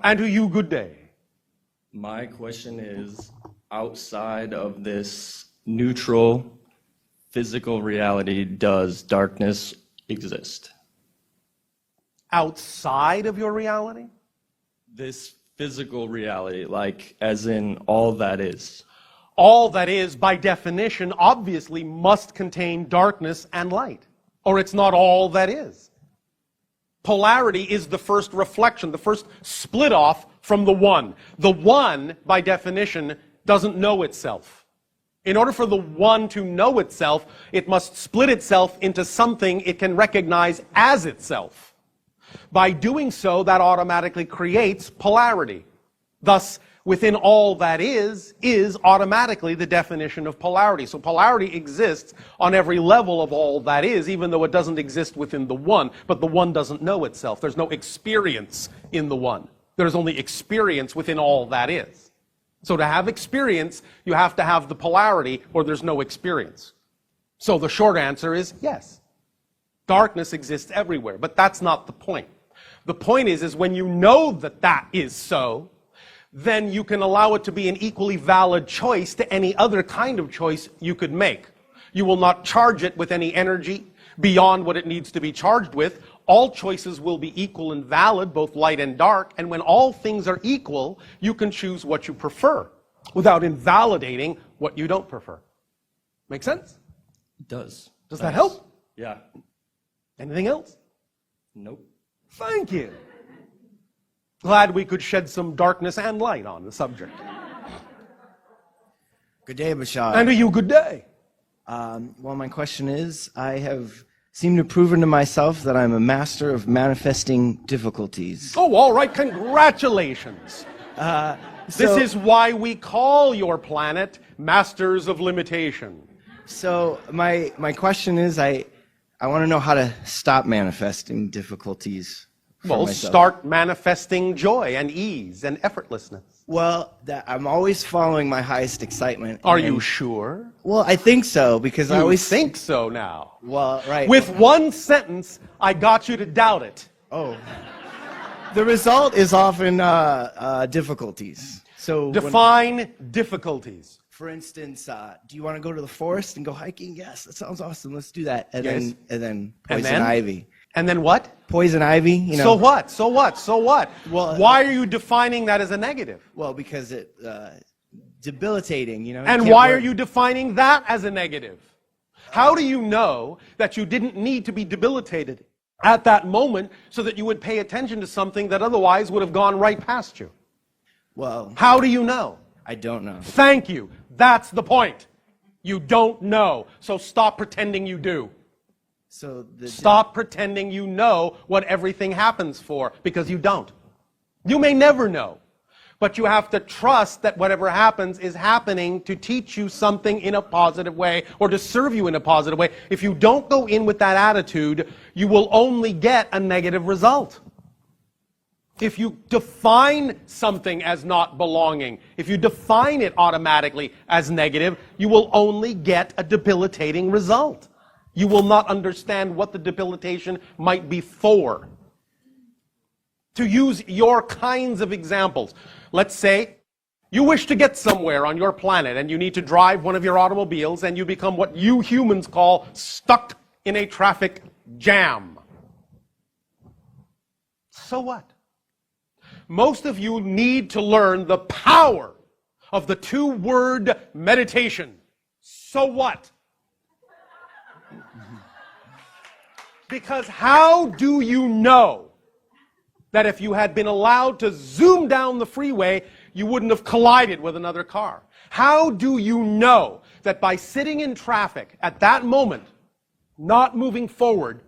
And to you, good day. My question is, outside of this neutral physical reality, does darkness exist? Outside of your reality? This physical reality, like as in all that is. All that is, by definition, obviously must contain darkness and light, or it's not all that is. Polarity is the first reflection, the first split off from the one. The one, by definition, doesn't know itself. In order for the one to know itself, it must split itself into something it can recognize as itself. By doing so, that automatically creates polarity. Thus, within all that is automatically the definition of polarity. So polarity exists on every level of all that is, even though it doesn't exist within the one. But the one doesn't know itself. There's no experience in the one. There's only experience within all that is. So to have experience, you have to have the polarity, or there's no experience. So the short answer is yes. Darkness exists everywhere, but that's not the point. The point is when you know that that is so, then you can allow it to be an equally valid choice to any other kind of choice you could make. You will not charge it with any energy beyond what it needs to be charged with. All choices will be equal and valid, both light and dark, and when all things are equal, you can choose what you prefer without invalidating what you don't prefer. Make sense? It does. Does that help? Yeah. Anything else? Nope. Thank you. Glad we could shed some darkness and light on the subject. Good day, Bashar. And to you, good day. Well, my question is, I have seemed to have proven to myself that I'm a master of manifesting difficulties. Oh, all right. Congratulations. This is why we call your planet Masters of Limitation. So my question is, I want to know how to stop manifesting difficulties. Well, start manifesting joy and ease and effortlessness. Well, I'm always following my highest excitement. Are you sure? Well, I think so, because I always think so now. Well, right. With one sentence, I got you to doubt it. Oh. The result is often difficulties. So define difficulties. For instance, do you want to go to the forest and go hiking? Yes, that sounds awesome. Let's do that. And yes. then poison ivy. And then what? Poison ivy, you know. So what? So what? So what? Well, why are you defining that as a negative? Well, because it debilitating, you know. And why are you defining that as a negative? How do you know that you didn't need to be debilitated at that moment so that you would pay attention to something that otherwise would have gone right past you? Well, how do you know? I don't know. Thank you. That's the point. You don't know. So stop pretending you do. So stop pretending you know what everything happens for, because you don't. You may never know, but you have to trust that whatever happens is happening to teach you something in a positive way or to serve you in a positive way. If you don't go in with that attitude, you will only get a negative result. If you define something as not belonging, if you define it automatically as negative, you will only get a debilitating result. You will not understand what the debilitation might be for. To use your kinds of examples, let's say you wish to get somewhere on your planet and you need to drive one of your automobiles and you become what you humans call stuck in a traffic jam. So what? Most of you need to learn the power of the two-word meditation. So what? Because how do you know that if you had been allowed to zoom down the freeway, you wouldn't have collided with another car? How do you know that by sitting in traffic at that moment, not moving forward,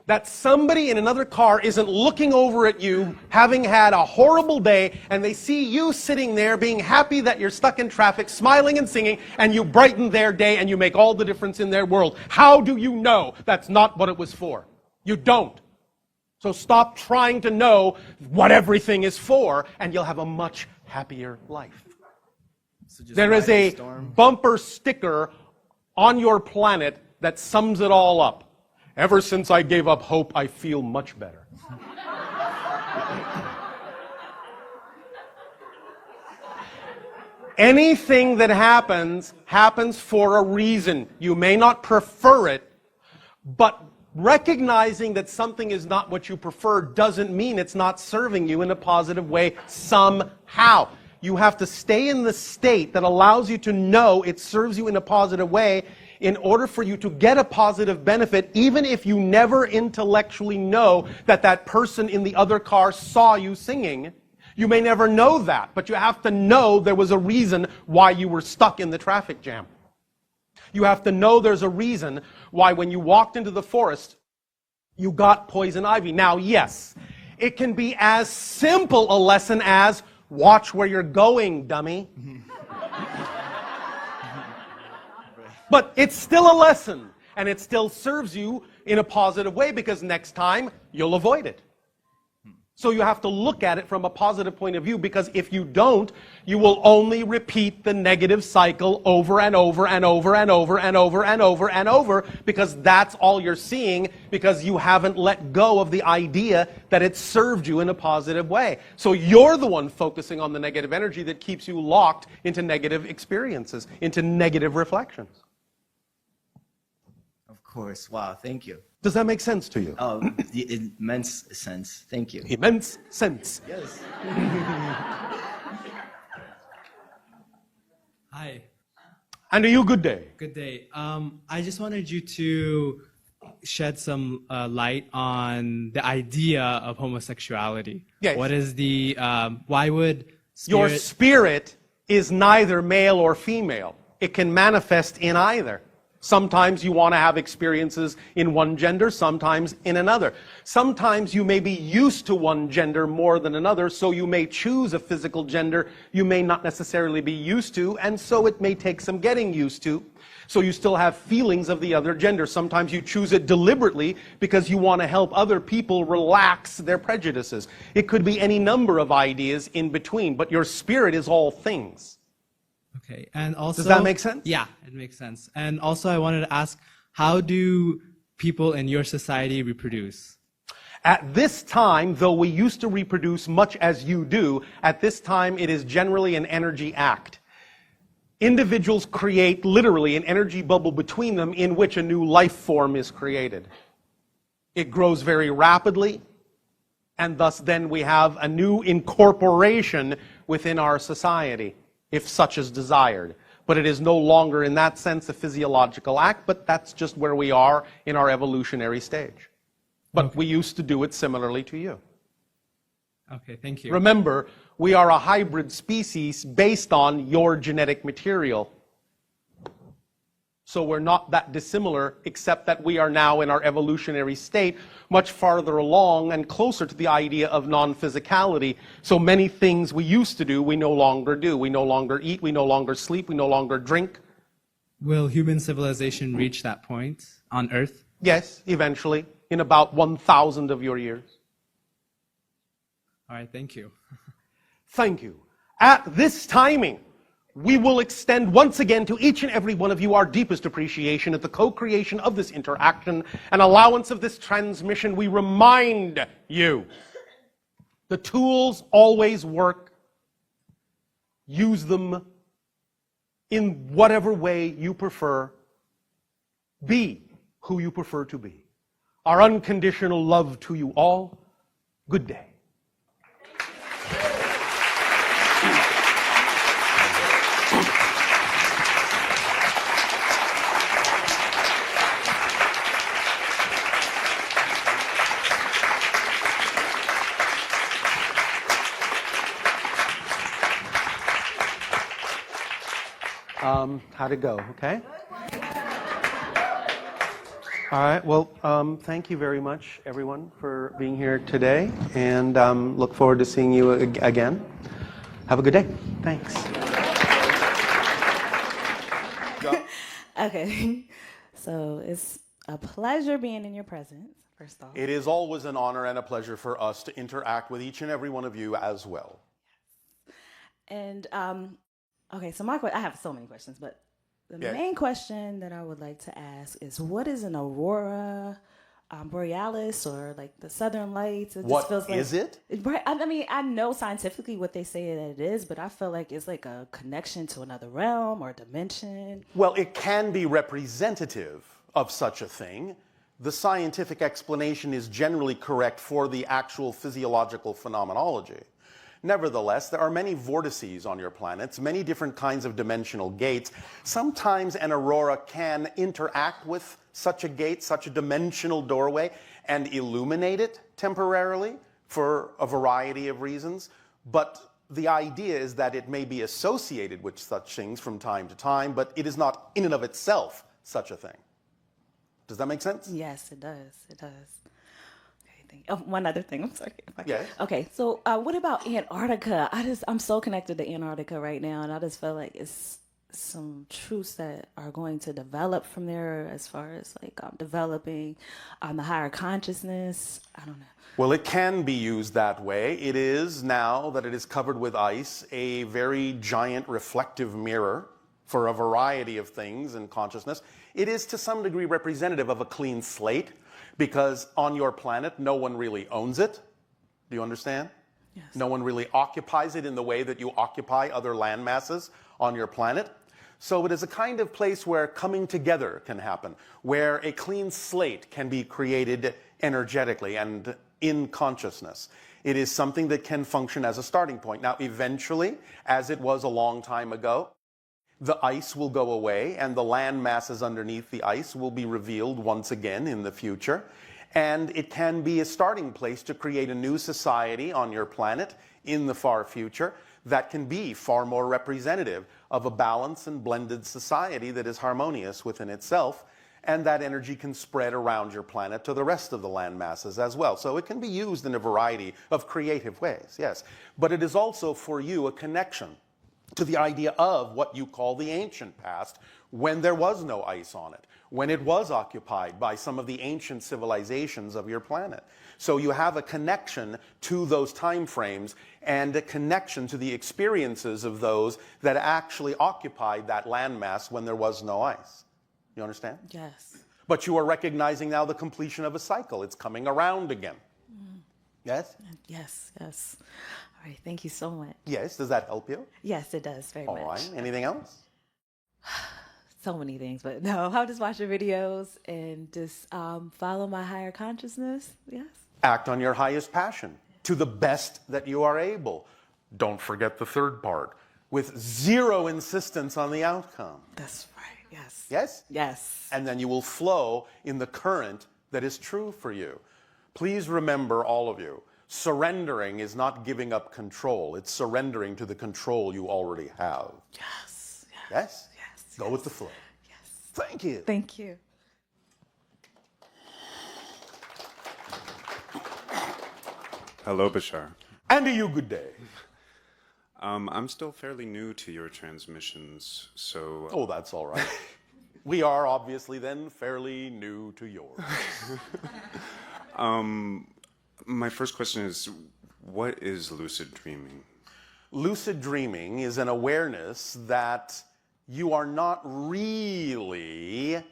that somebody in another car isn't looking over at you, having had a horrible day, and they see you sitting there being happy that you're stuck in traffic, smiling and singing, and you brighten their day and you make all the difference in their world? How do you know that's not what it was for? You don't. So stop trying to know what everything is for, and you'll have a much happier life. So there is a bumper sticker on your planet that sums it all up. Ever since I gave up hope, I feel much better. Anything that happens for a reason. You may not prefer it, but recognizing that something is not what you prefer doesn't mean it's not serving you in a positive way somehow. You have to stay in the state that allows you to know it serves you in a positive way in order for you to get a positive benefit, even if you never intellectually know that that person in the other car saw you singing. You may never know that, but you have to know there was a reason why you were stuck in the traffic jam. You have to know there's a reason why when you walked into the forest, you got poison ivy. Now, yes, it can be as simple a lesson as watch where you're going, dummy. But it's still a lesson, and it still serves you in a positive way because next time you'll avoid it. So you have to look at it from a positive point of view, because if you don't, you will only repeat the negative cycle over and over and over and over and over and over and over, because that's all you're seeing, because you haven't let go of the idea that it served you in a positive way. So you're the one focusing on the negative energy that keeps you locked into negative experiences, into negative reflections. Of course. Wow, thank you. Does that make sense to you? Oh, the immense sense. Thank you. Immense sense. Yes. Hi. And are you good day? Good day. I just wanted you to shed some light on the idea of homosexuality. Yes. What is the, why would Your spirit... spirit is neither male or female. It can manifest in either. Sometimes you want to have experiences in one gender, sometimes in another. Sometimes you may be used to one gender more than another, so you may choose a physical gender you may not necessarily be used to, and so it may take some getting used to. So you still have feelings of the other gender. Sometimes you choose it deliberately because you want to help other people relax their prejudices. It could be any number of ideas in between, but your spirit is all things. Okay, and also... Does that make sense? Yeah, it makes sense. And also I wanted to ask, how do people in your society reproduce? At this time, though we used to reproduce much as you do, at this time it is generally an energy act. Individuals create literally an energy bubble between them in which a new life form is created. It grows very rapidly, and thus then we have a new incorporation within our society, if such is desired. But it is no longer in that sense a physiological act, but that's just where we are in our evolutionary stage. But Okay. we used to do it similarly to you. Okay, thank you. Remember, we are a hybrid species based on your genetic material. So we're not that dissimilar, except that we are now in our evolutionary state much farther along and closer to the idea of non-physicality. So many things we used to do, we no longer do. We no longer eat, we no longer sleep, we no longer drink. Will human civilization reach that point on Earth? Yes, eventually, in about 1,000 of your years. All right, thank you. Thank you. At this timing, we will extend once again to each and every one of you our deepest appreciation at the co-creation of this interaction and allowance of this transmission. We remind you, the tools always work. Use them in whatever way you prefer. Be who you prefer to be. Our unconditional love to you all. Good day. How'd it go? Okay? All right. Well, thank you very much, everyone, for being here today, and look forward to seeing you again. Have a good day. Thanks. Okay, so it's a pleasure being in your presence, first off. It is always an honor and a pleasure for us to interact with each and every one of you as well. And, okay, so I have so many questions, but the Yeah. main question that I would like to ask is, what is an aurora borealis or like the southern lights. It What just feels like, is it? Right. I mean, I know scientifically what they say that it is, but I feel like it's like a connection to another realm or dimension. Well, it can be representative of such a thing. The scientific explanation is generally correct for the actual physiological phenomenology. Nevertheless, there are many vortices on your planets, many different kinds of dimensional gates. Sometimes an aurora can interact with such a gate, such a dimensional doorway, and illuminate it temporarily for a variety of reasons. But the idea is that it may be associated with such things from time to time, but it is not in and of itself such a thing. Does that make sense? Yes, it does. It does. Okay, thank you. Oh, one other thing. I'm sorry. Yes. Okay, so what about Antarctica? I'm so connected to Antarctica right now, and I just feel like it's some truths that are going to develop from there as far as like developing the higher consciousness. I don't know. Well, it can be used that way. It is, now that it is covered with ice, a very giant reflective mirror for a variety of things in consciousness. It is to some degree representative of a clean slate, because on your planet, no one really owns it. Do you understand? Yes. No one really occupies it in the way that you occupy other land masses on your planet. So it is a kind of place where coming together can happen, where a clean slate can be created energetically and in consciousness. It is something that can function as a starting point. Now, eventually, as it was a long time ago, the ice will go away and the land masses underneath the ice will be revealed once again in the future. And it can be a starting place to create a new society on your planet in the far future that can be far more representative of a balanced and blended society that is harmonious within itself. And that energy can spread around your planet to the rest of the land masses as well. So it can be used in a variety of creative ways, yes. But it is also for you a connection to the idea of what you call the ancient past, when there was no ice on it, when it was occupied by some of the ancient civilizations of your planet. So you have a connection to those time frames and a connection to the experiences of those that actually occupied that landmass when there was no ice. You understand? Yes. But you are recognizing now the completion of a cycle. It's coming around again. Yes? Yes. Yes. All right. Thank you so much. Yes. Does that help you? Yes, it does very much. All right. Anything else? So many things, but no, I'll just watch your videos and just follow my higher consciousness. Yes. Act on your highest passion to the best that you are able. Don't forget the third part, with zero insistence on the outcome. That's right. Yes. Yes? Yes. And then you will flow in the current that is true for you. Please remember, all of you, surrendering is not giving up control. It's surrendering to the control you already have. Yes. Yes? Yes. Go with the flow. Yes. Thank you. Thank you. Hello, Bashar. And to you, good day. I'm still fairly new to your transmissions, so Oh, that's all right. We are obviously then fairly new to yours. my first question is, what is lucid dreaming? Lucid dreaming is an awareness that you are not really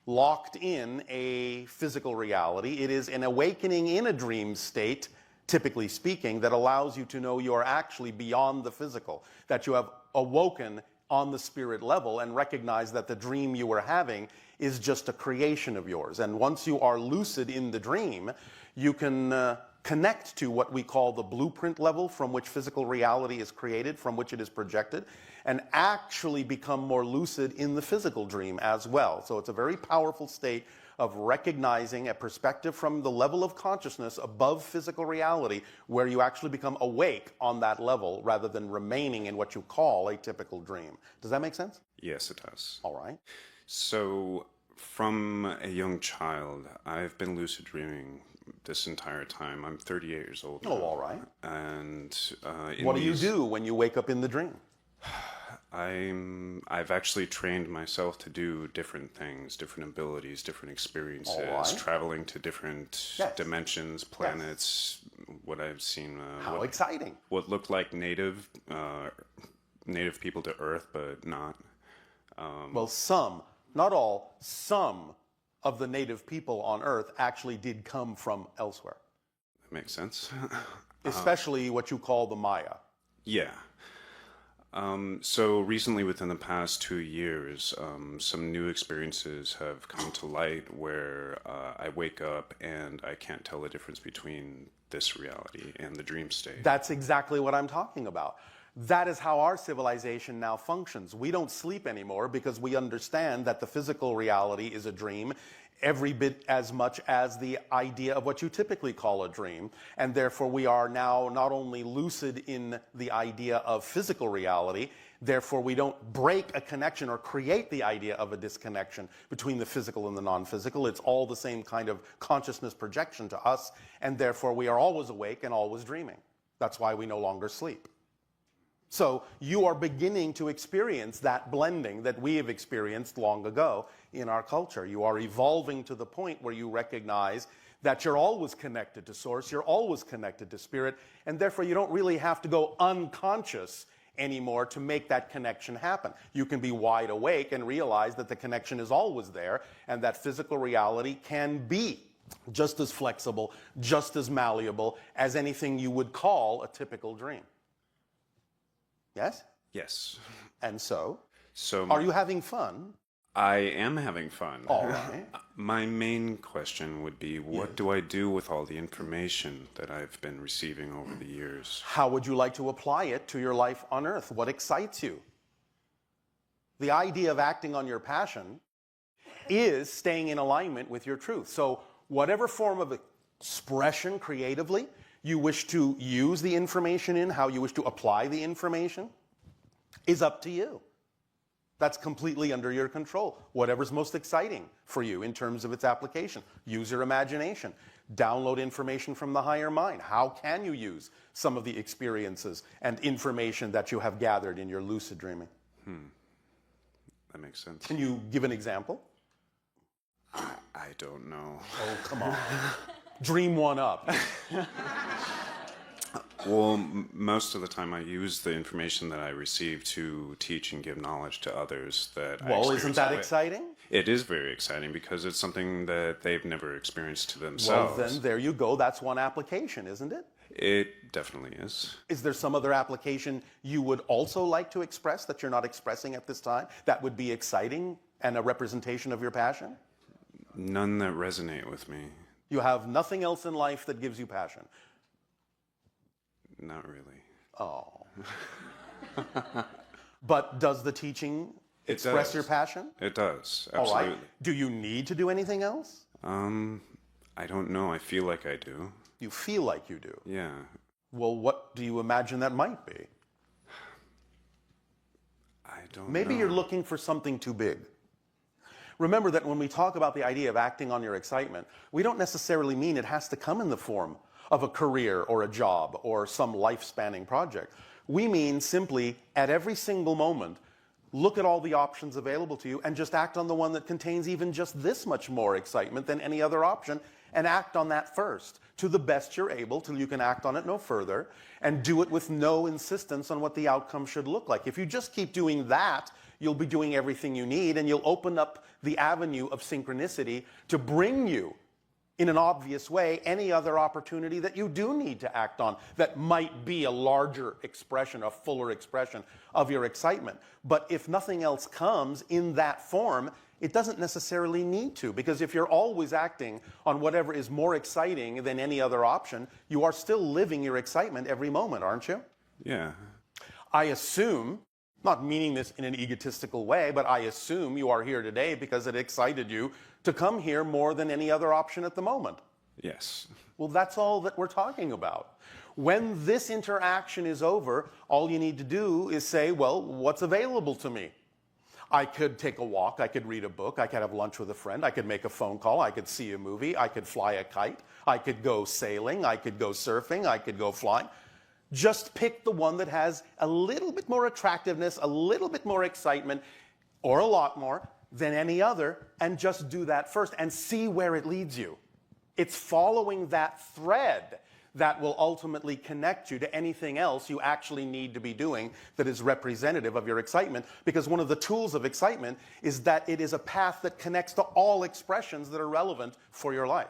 locked in a physical reality. It is an awakening in a dream state, typically speaking, that allows you to know you are actually beyond the physical, that you have awoken on the spirit level and recognize that the dream you were having is just a creation of yours. And once you are lucid in the dream, you can connect to what we call the blueprint level from which physical reality is created, from which it is projected, and actually become more lucid in the physical dream as well. So it's a very powerful state of recognizing a perspective from the level of consciousness above physical reality, where you actually become awake on that level rather than remaining in what you call a typical dream. Does that make sense? Yes, it does. All right. So, from a young child, I've been lucid dreaming this entire time. I'm 38 years old now. Oh, all right. And What do you do when you wake up in the dream? I've actually trained myself to do different things, different abilities, different experiences, All right. traveling to different Yes. dimensions, planets. What I've seen, How exciting. what looked like native people to Earth, but not. Well, some, not all, some of the native people on Earth actually did come from elsewhere, That makes sense. especially what you call the Maya. Yeah. So recently, within the past 2 years, some new experiences have come to light where I wake up and I can't tell the difference between this reality and the dream state. That's exactly what I'm talking about. That is how our civilization now functions. We don't sleep anymore because we understand that the physical reality is a dream every bit as much as the idea of what you typically call a dream. And therefore, we are now not only lucid in the idea of physical reality, therefore, we don't break a connection or create the idea of a disconnection between the physical and the non-physical. It's all the same kind of consciousness projection to us, and therefore, we are always awake and always dreaming. That's why we no longer sleep. So you are beginning to experience that blending that we have experienced long ago in our culture. You are evolving to the point where you recognize that you're always connected to Source, you're always connected to Spirit, and therefore you don't really have to go unconscious anymore to make that connection happen. You can be wide awake and realize that the connection is always there, and that physical reality can be just as flexible, just as malleable as anything you would call a typical dream. Yes? Yes. And so? So Are you having fun? I am having fun. All right. My main question would be, what do I do with all the information that I've been receiving over the years? How would you like to apply it to your life on Earth? What excites you? The idea of acting on your passion is staying in alignment with your truth. So whatever form of expression creatively you wish to use the information in, how you wish to apply the information, is up to you. That's completely under your control. Whatever's most exciting for you in terms of its application. Use your imagination. Download information from the higher mind. How can you use some of the experiences and information that you have gathered in your lucid dreaming? That makes sense. Can you give an example? I don't know. Oh, come on. Dream one up. Well, most of the time I use the information that I receive to teach and give knowledge to others that I Well, isn't experience that it. exciting? It is very exciting because it's something that they've never experienced to Well, themselves. then there you go. That's one application, isn't it? It definitely is. Is there some other application you would also like to express that you're not expressing at this time that would be exciting and a representation of your passion? None that resonate with me. You have nothing else in life that gives you passion. Not really. Oh. But does the teaching It express does. your passion? It does. All Absolutely. right. Do you need to do anything else? I don't know. I feel like I do. You feel like you do. Yeah. Well, what do you imagine that might be? I don't Maybe know. you're looking for something too big. Remember that when we talk about the idea of acting on your excitement, we don't necessarily mean it has to come in the form of a career or a job or some life-spanning project. We mean simply, at every single moment, look at all the options available to you and just act on the one that contains even just this much more excitement than any other option, and act on that first to the best you're able till you can act on it no further, and do it with no insistence on what the outcome should look like. If you just keep doing that, you'll be doing everything you need, and you'll open up the avenue of synchronicity to bring you, in an obvious way, any other opportunity that you do need to act on that might be a larger expression, a fuller expression of your excitement. But if nothing else comes in that form, it doesn't necessarily need to, because if you're always acting on whatever is more exciting than any other option, you are still living your excitement every moment, aren't you? Yeah. I assume, not meaning this in an egotistical way, but I assume you are here today because it excited you to come here more than any other option at the moment. Yes. Well, that's all that we're talking about. When this interaction is over, all you need to do is say, well, what's available to me? I could take a walk, I could read a book, I could have lunch with a friend, I could make a phone call, I could see a movie, I could fly a kite, I could go sailing, I could go surfing, I could go flying. Just pick the one that has a little bit more attractiveness, a little bit more excitement, or a lot more than any other, and just do that first and see where it leads you. It's following that thread that will ultimately connect you to anything else you actually need to be doing that is representative of your excitement. Because one of the tools of excitement is that it is a path that connects to all expressions that are relevant for your life.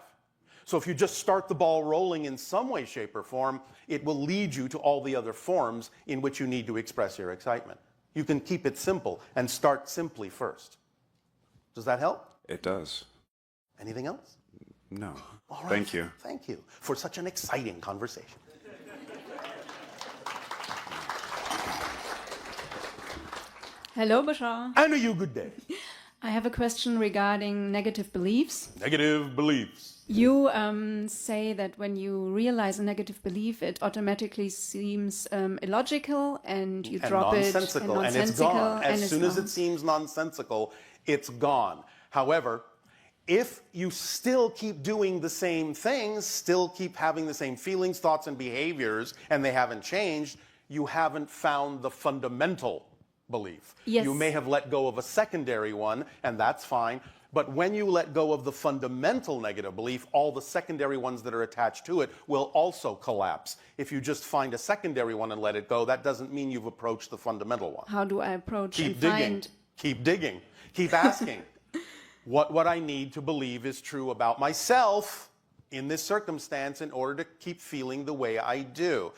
So if you just start the ball rolling in some way, shape, or form, it will lead you to all the other forms in which you need to express your excitement. You can keep it simple and start simply first. Does that help? It does. Anything else? No. All right. Thank you. Thank you for such an exciting conversation. Hello, Bashar. And a you good day. I have a question regarding negative beliefs. Negative beliefs. You say that when you realize a negative belief, it automatically seems illogical, and you drop it, nonsensical, and it's gone. As soon as it seems nonsensical, it's gone. However, if you still keep doing the same things, still keep having the same feelings, thoughts, and behaviors, and they haven't changed, you haven't found the fundamental belief. Yes. You may have let go of a secondary one, and that's fine. But when you let go of the fundamental negative belief, all the secondary ones that are attached to it will also collapse. If you just find a secondary one and let it go, that doesn't mean you've approached the fundamental one. How do I approach Keep and digging. find? Keep digging. Keep asking. What I need to believe is true about myself in this circumstance in order to keep feeling the way I do.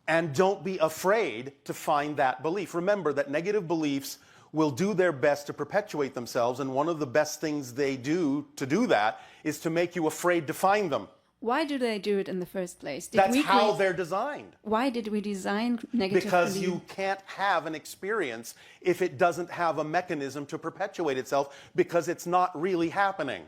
And don't be afraid to find that belief. Remember that negative beliefs will do their best to perpetuate themselves, and one of the best things they do to do that is to make you afraid to find them. Why do they do it in the first place? That's how they're designed. Why did we design negative Because belief? you can't have an experience if it doesn't have a mechanism to perpetuate itself, because it's not really happening.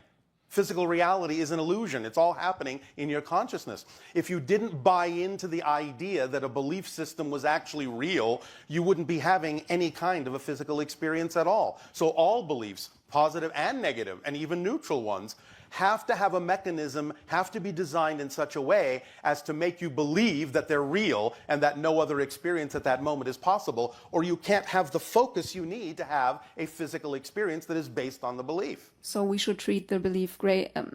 Physical reality is an illusion. It's all happening in your consciousness. If you didn't buy into the idea that a belief system was actually real, you wouldn't be having any kind of a physical experience at all. So all beliefs, positive and negative, and even neutral ones, have to have a mechanism, have to be designed in such a way as to make you believe that they're real and that no other experience at that moment is possible, or you can't have the focus you need to have a physical experience that is based on the belief. So we should treat the belief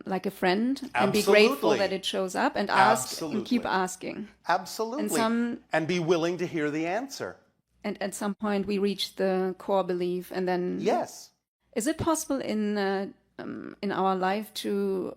like a friend and be Absolutely. grateful that it shows up, and ask Absolutely. and keep asking. Absolutely. And and be willing to hear the answer. And at some point we reach the core belief, and then Yes. Is it possible in our life to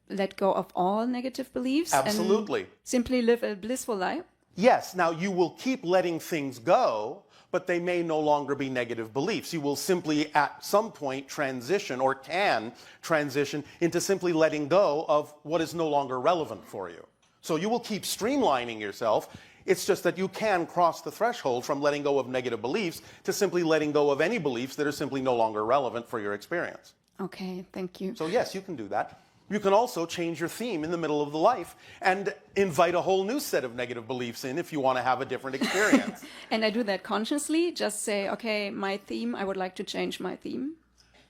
let go of all negative beliefs? Absolutely. And simply live a blissful life? Yes. Now, you will keep letting things go, but they may no longer be negative beliefs. You will simply, at some point, transition, or can transition, into simply letting go of what is no longer relevant for you. So you will keep streamlining yourself. It's just that you can cross the threshold from letting go of negative beliefs to simply letting go of any beliefs that are simply no longer relevant for your experience. Okay, thank you. So yes, you can do that. You can also change your theme in the middle of the life and invite a whole new set of negative beliefs in if you want to have a different experience. And I do that consciously, just say, okay, my theme, I would like to change my theme.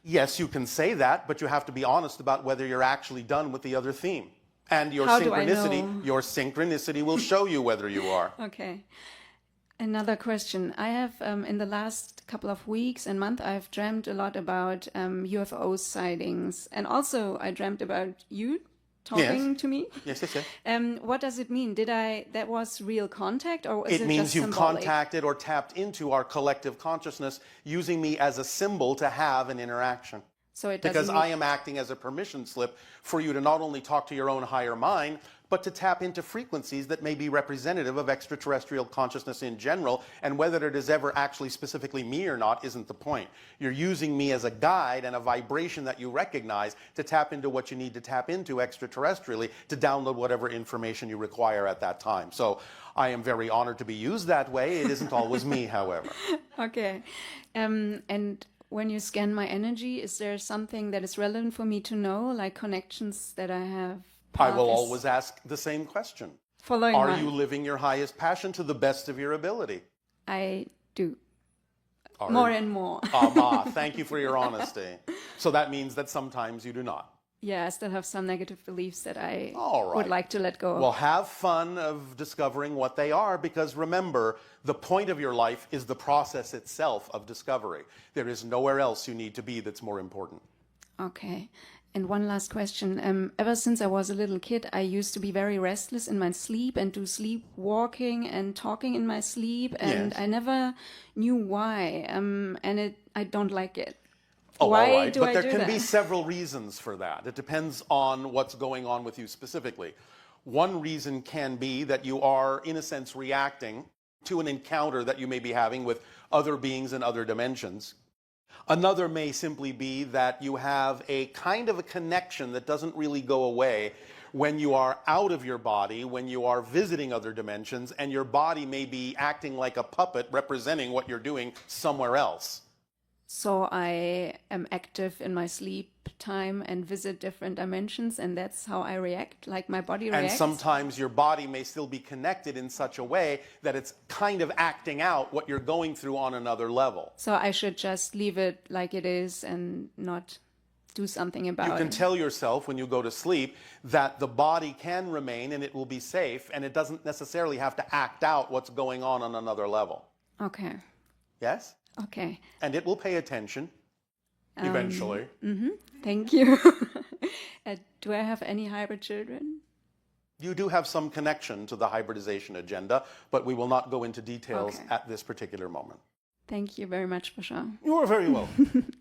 Yes, you can say that, but you have to be honest about whether you're actually done with the other theme. And your How do I know? synchronicity will show you whether you are. Okay. Another question. I have, in the last couple of weeks and month, I've dreamt a lot about UFO sightings. And also I dreamt about you talking to me. Yes. What does it mean? That was real contact, or is it means just you've symbolic? contacted or tapped into our collective consciousness using me as a symbol to have an interaction. So it Because doesn't I am acting as a permission slip for you to not only talk to your own higher mind, but to tap into frequencies that may be representative of extraterrestrial consciousness in general, and whether it is ever actually specifically me or not isn't the point. You're using me as a guide and a vibration that you recognize to tap into what you need to tap into extraterrestrially to download whatever information you require at that time. So I am very honored to be used that way. It isn't always me, however. Okay. And when you scan my energy, is there something that is relevant for me to know, like connections that I have? I will always ask the same question. Following Are mine. you living your highest passion to the best of your ability? I do. Are More you? and more. Thank you for your honesty. So that means that sometimes you do not. Yeah, I still have some negative beliefs that I All right. would like to let go of. Well, have fun of discovering what they are, because remember, the point of your life is the process itself of discovery. There is nowhere else you need to be that's more important. Okay. And one last question. Ever since I was a little kid, I used to be very restless in my sleep and do sleepwalking and talking in my sleep, and Yes. I never knew why. I don't like it. Oh, Why all right. do But I there do can that? be several reasons for that. It depends on what's going on with you specifically. One reason can be that you are, in a sense, reacting to an encounter that you may be having with other beings in other dimensions. Another may simply be that you have a kind of a connection that doesn't really go away when you are out of your body, when you are visiting other dimensions, and your body may be acting like a puppet representing what you're doing somewhere else. So I am active in my sleep time and visit different dimensions, and that's how I react, like my body And reacts. sometimes your body may still be connected in such a way that it's kind of acting out what you're going through on another level. So I should just leave it like it is and not do something about You can it. tell yourself when you go to sleep that the body can remain and it will be safe, and it doesn't necessarily have to act out what's going on another level. Okay. Yes? Okay. And it will pay attention eventually. Thank you. Do I have any hybrid children? You do have some connection to the hybridization agenda, but we will not go into details Okay. at this particular moment. Thank you very much, Bashar. You are very welcome.